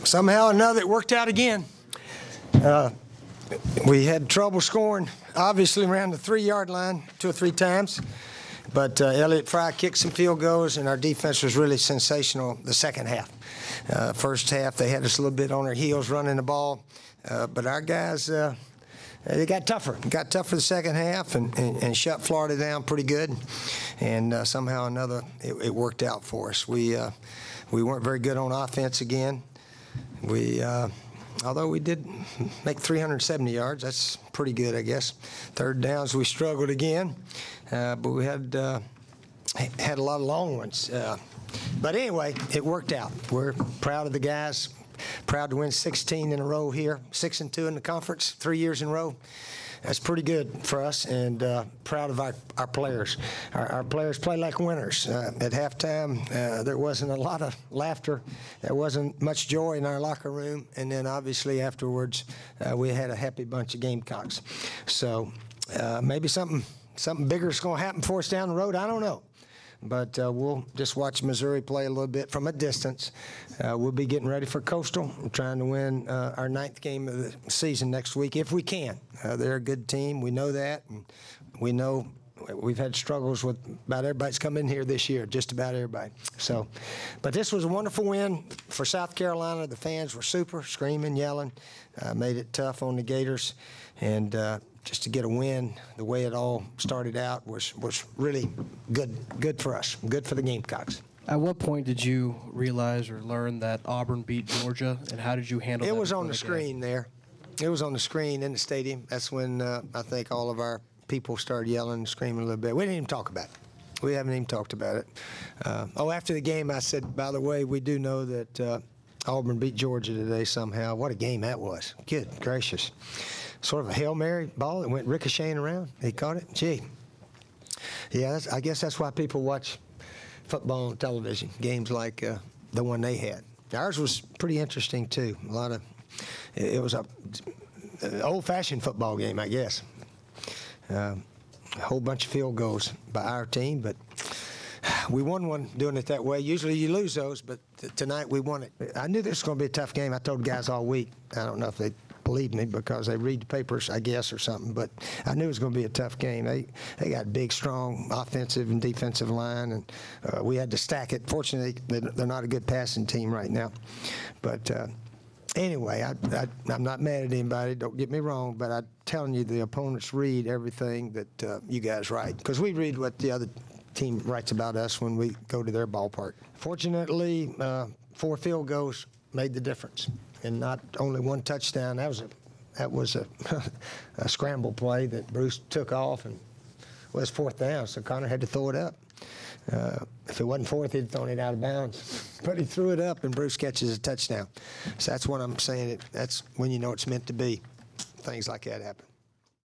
somehow or another it worked out again. We had trouble scoring, obviously, around the 3-yard line 2 or 3 times. But Elliott Fry kicked some field goals, and our defense was really sensational the second half. First half, they had us a little bit on their heels running the ball. But our guys, they got tougher. Got tougher the second half and shut Florida down pretty good. And somehow or another, it worked out for us. We weren't very good on offense again. Although we did make 370 yards, that's pretty good, I guess. Third downs, we struggled again, but we had a lot of long ones. But anyway, it worked out. We're proud of the guys. Proud to win 16 in a row here, 6-2 in the conference, 3 years in a row. That's pretty good for us, and proud of our players. Our players play like winners. At halftime, there wasn't a lot of laughter. There wasn't much joy in our locker room, and then obviously afterwards, we had a happy bunch of Gamecocks. So maybe something bigger is going to happen for us down the road. I don't know. But we'll just watch Missouri play a little bit from a distance. We'll be getting ready for Coastal. We're trying to win our 9th game of the season next week if we can. They're a good team. We know that. And we know we've had struggles with about everybody that's come in here this year, just about everybody. So, but this was a wonderful win for South Carolina. The fans were super, screaming, yelling, made it tough on the Gators. And just to get a win the way it all started out was really good for us, good for the Gamecocks. At what point did you realize or learn that Auburn beat Georgia, and how did you handle that? It was on the screen there. It was on the screen in the stadium. That's when I think all of our people started yelling and screaming a little bit. We didn't even talk about it. We haven't even talked about it. After the game, I said, by the way, we do know that Auburn beat Georgia today somehow. What a game that was. Good gracious. Sort of a Hail Mary ball that went ricocheting around. He caught it. Gee. Yeah, I guess that's why people watch football on television, games like the one they had. Ours was pretty interesting, too. It was an old-fashioned football game, I guess. A whole bunch of field goals by our team, but we won one doing it that way. Usually you lose those, but tonight we won it. I knew this was going to be a tough game. I told guys all week. I don't know if they believe me because they read the papers, I guess, or something. But I knew it was going to be a tough game. They got big, strong offensive and defensive line, and we had to stack it. Fortunately, they're not a good passing team right now. But anyway, I'm not mad at anybody. Don't get me wrong, but I'm telling you, the opponents read everything that you guys write, because we read what the other team writes about us when we go to their ballpark. Fortunately, 4 field goals made the difference, and not only 1 touchdown. That was a scramble play that Bruce took off, and was 4th down, so Connor had to throw it up. If it wasn't 4th, he'd thrown it out of bounds. But he threw it up, and Bruce catches a touchdown. So that's what I'm saying. That's when you know it's meant to be. Things like that happen.